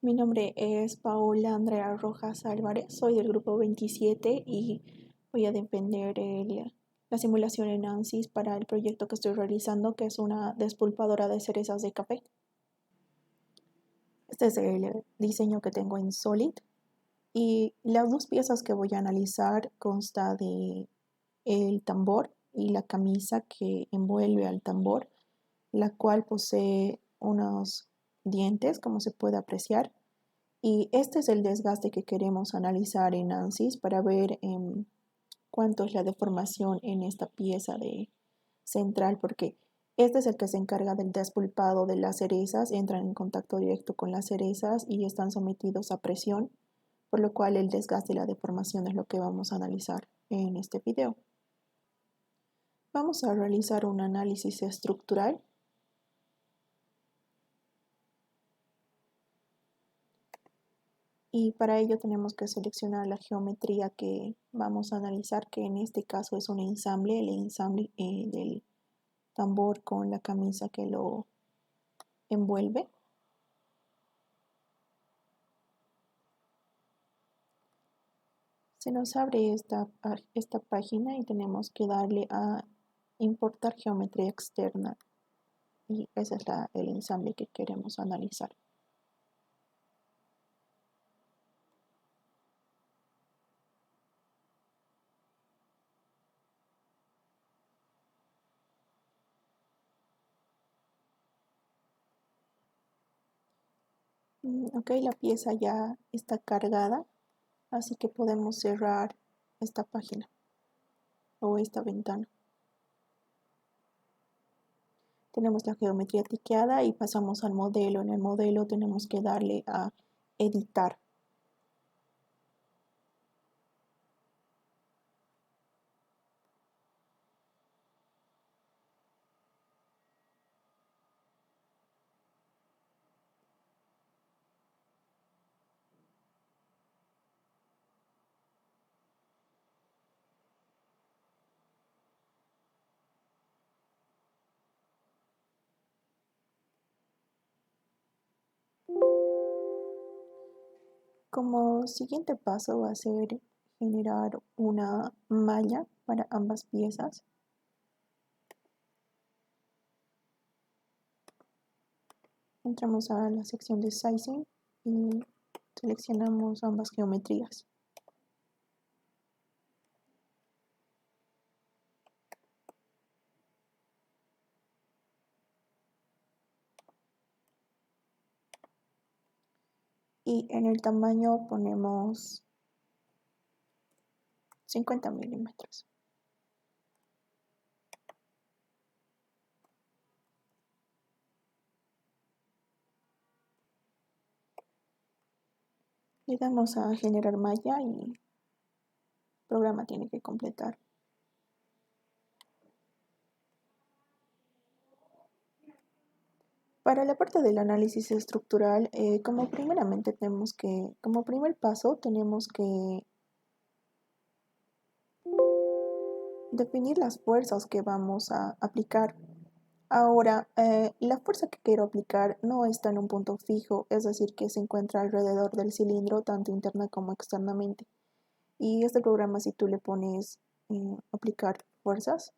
Mi nombre es Paola Andrea Rojas Álvarez, soy del grupo 27 y voy a defender la simulación en ANSYS para el proyecto que estoy realizando, que es una despulpadora de cerezas de café. Este es el diseño que tengo en Solid y las dos piezas que voy a analizar consta de el tambor y la camisa que envuelve al tambor, la cual posee unos dientes, como se puede apreciar. Y este es el desgaste que queremos analizar en ANSYS para ver cuánto es la deformación en esta pieza de central, porque este es el que se encarga del despulpado de las cerezas, entran en contacto directo con las cerezas y están sometidos a presión, por lo cual el desgaste y la deformación es lo que vamos a analizar en este video. Vamos a realizar un análisis estructural. Y para ello tenemos que seleccionar la geometría que vamos a analizar, que en este caso es un ensamble, el ensamble del tambor con la camisa que lo envuelve. Se nos abre esta página y tenemos que darle a importar geometría externa y ese es el ensamble que queremos analizar. Ok, la pieza ya está cargada, así que podemos cerrar esta página o esta ventana. Tenemos la geometría tiqueada y pasamos al modelo. En el modelo tenemos que darle a editar. Como siguiente paso va a ser generar una malla para ambas piezas. Entramos a la sección de Sizing y seleccionamos ambas geometrías. Y en el tamaño ponemos 50 milímetros. Le damos a generar malla y el programa tiene que completar. Para la parte del análisis estructural, como primer paso tenemos que definir las fuerzas que vamos a aplicar. Ahora, la fuerza que quiero aplicar no está en un punto fijo, es decir, que se encuentra alrededor del cilindro, tanto interna como externamente. Y este programa, si tú le pones aplicar fuerzas,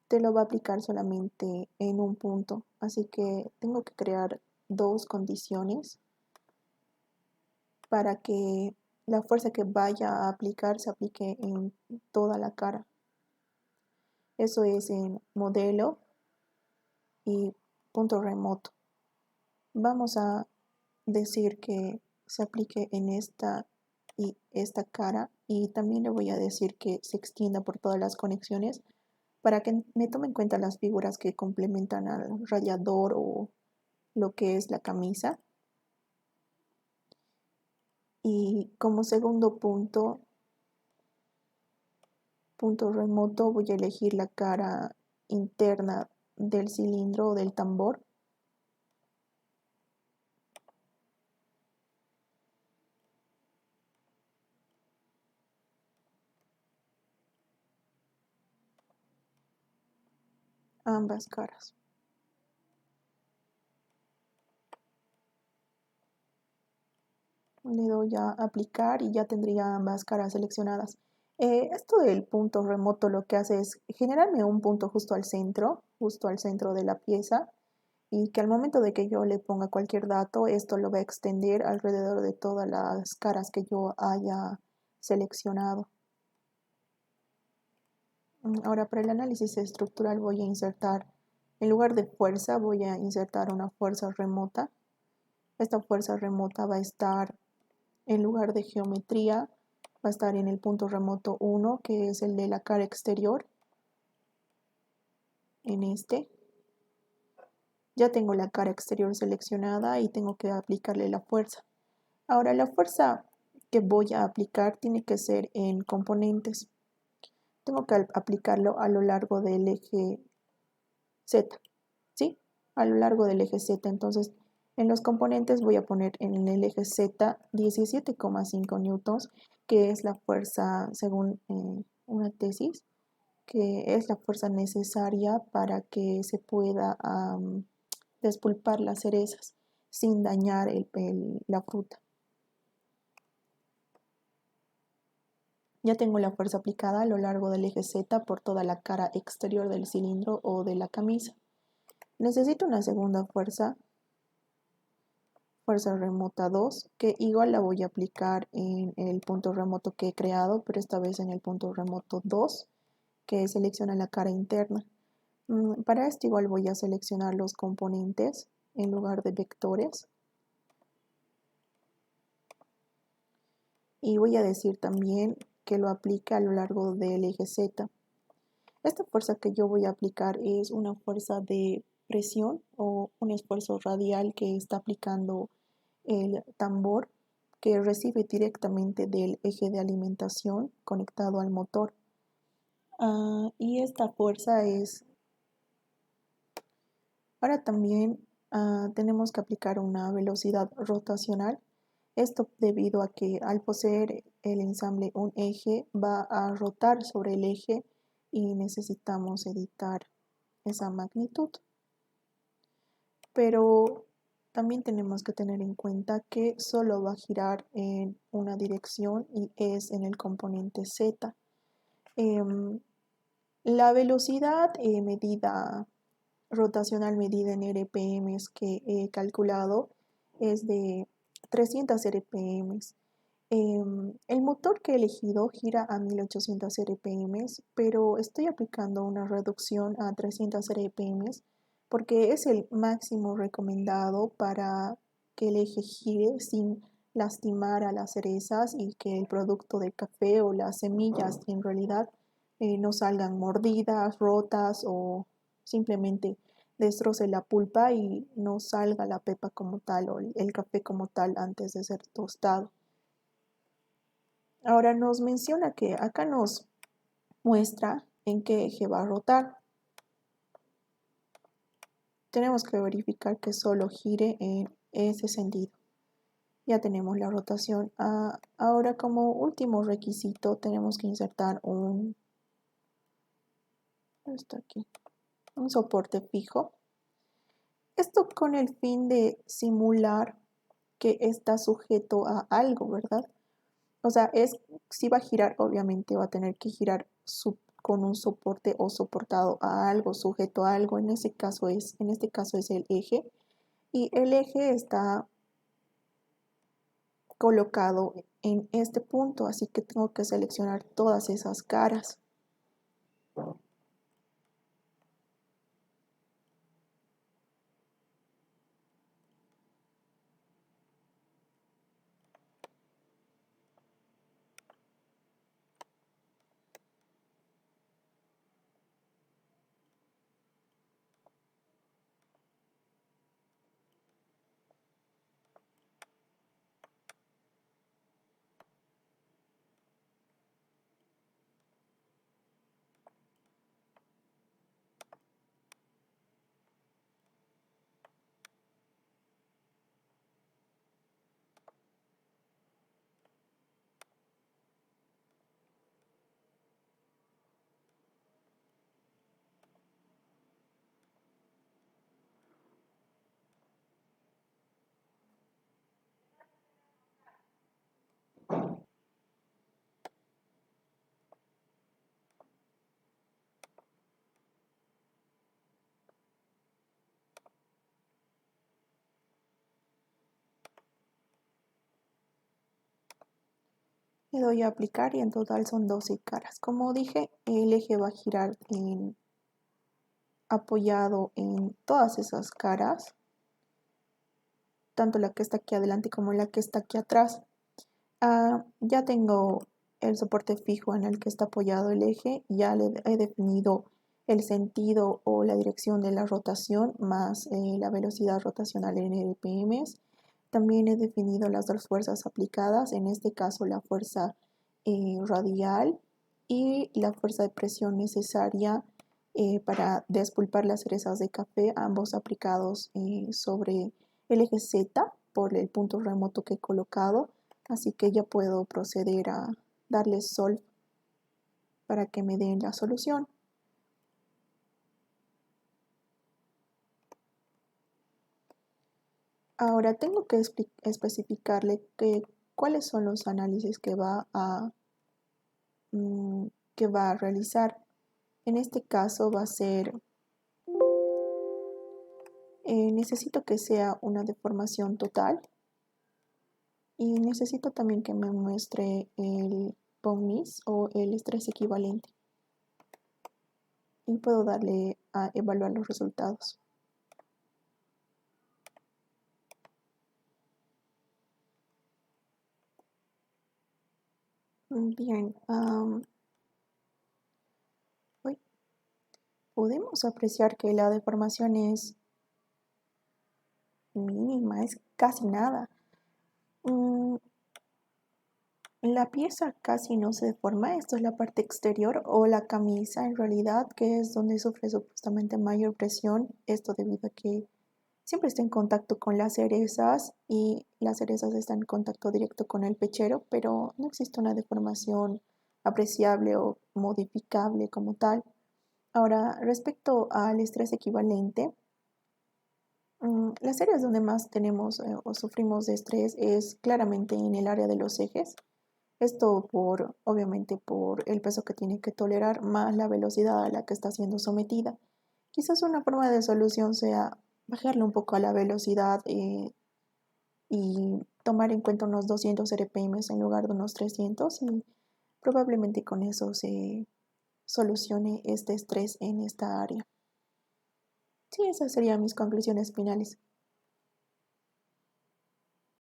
te lo va a aplicar solamente en un punto. Así que tengo que crear dos condiciones para que la fuerza que vaya a aplicar se aplique en toda la cara. Eso es en modelo y punto remoto. Vamos a decir que se aplique en esta y esta cara y también le voy a decir que se extienda por todas las conexiones para que me tome en cuenta las figuras que complementan al radiador o lo que es la camisa. Y como segundo punto remoto, voy a elegir la cara interna del cilindro o del tambor. Ambas caras. Le doy a aplicar y ya tendría ambas caras seleccionadas. Esto del punto remoto lo que hace es generarme un punto justo al centro de la pieza, y que al momento de que yo le ponga cualquier dato, esto lo va a extender alrededor de todas las caras que yo haya seleccionado. Ahora, para el análisis estructural voy a insertar, en lugar de fuerza, voy a insertar una fuerza remota. Esta fuerza remota va a estar, en lugar de geometría, va a estar en el punto remoto 1, que es el de la cara exterior, en este. Ya tengo la cara exterior seleccionada y tengo que aplicarle la fuerza. Ahora, la fuerza que voy a aplicar tiene que ser en componentes. Tengo que aplicarlo a lo largo del eje Z, ¿sí? A lo largo del eje Z. Entonces, en los componentes voy a poner en el eje Z 17,5 newtons, que es la fuerza, según una tesis, que es la fuerza necesaria para que se pueda despulpar las cerezas sin dañar la fruta. Ya tengo la fuerza aplicada a lo largo del eje Z por toda la cara exterior del cilindro o de la camisa. Necesito una segunda fuerza remota 2, que igual la voy a aplicar en el punto remoto que he creado, pero esta vez en el punto remoto 2, que selecciona la cara interna. Para esto igual voy a seleccionar los componentes en lugar de vectores. Y voy a decir también que lo aplique a lo largo del eje Z. Esta fuerza que yo voy a aplicar es una fuerza de presión o un esfuerzo radial que está aplicando el tambor, que recibe directamente del eje de alimentación conectado al motor. Y esta fuerza es... Ahora también tenemos que aplicar una velocidad rotacional. Esto debido a que al poseer el ensamble un eje va a rotar sobre el eje y necesitamos editar esa magnitud. Pero también tenemos que tener en cuenta que solo va a girar en una dirección y es en el componente Z. La velocidad rotacional medida en RPM que he calculado es de 300 RPM. El motor que he elegido gira a 1800 RPM, pero estoy aplicando una reducción a 300 RPM porque es el máximo recomendado para que el eje gire sin lastimar a las cerezas y que el producto del café o las semillas en realidad no salgan mordidas, rotas o simplemente destroce la pulpa y no salga la pepa como tal o el café como tal antes de ser tostado. Ahora nos menciona que acá nos muestra en qué eje va a rotar. Tenemos que verificar que solo gire en ese sentido. Ya tenemos la rotación. Ahora, como último requisito, tenemos que insertar un soporte fijo. Esto con el fin de simular que está sujeto a algo, ¿verdad? O sea, si va a girar, obviamente va a tener que girar con un soporte o soportado a algo, sujeto a algo. En este caso es el eje. Y el eje está colocado en este punto, así que tengo que seleccionar todas esas caras. Le doy a aplicar y en total son 12 caras. Como dije, el eje va a girar apoyado en todas esas caras, tanto la que está aquí adelante como la que está aquí atrás. Ya tengo el soporte fijo en el que está apoyado el eje, ya le he definido el sentido o la dirección de la rotación más la velocidad rotacional en RPMs. También he definido las dos fuerzas aplicadas, en este caso la fuerza radial y la fuerza de presión necesaria para despulpar las cerezas de café, ambos aplicados sobre el eje Z por el punto remoto que he colocado. Así que ya puedo proceder a darle solve para que me den la solución. Ahora tengo que especificarle cuáles son los análisis que va a realizar. En este caso va a ser, necesito que sea una deformación total y necesito también que me muestre el von Mises o el estrés equivalente y puedo darle a evaluar los resultados. Bien, podemos apreciar que la deformación es mínima, es casi nada. La pieza casi no se deforma, esto es la parte exterior o la camisa en realidad, que es donde sufre supuestamente mayor presión, esto debido a que siempre está en contacto con las cerezas y las cerezas están en contacto directo con el pechero, pero no existe una deformación apreciable o modificable como tal. Ahora, respecto al estrés equivalente, las áreas donde más tenemos o sufrimos de estrés es claramente en el área de los ejes. Esto obviamente por el peso que tiene que tolerar más la velocidad a la que está siendo sometida. Quizás una forma de solución sea bajarle un poco a la velocidad y tomar en cuenta unos 200 RPM en lugar de unos 300 y probablemente con eso se solucione este estrés en esta área. Sí, esas serían mis conclusiones finales.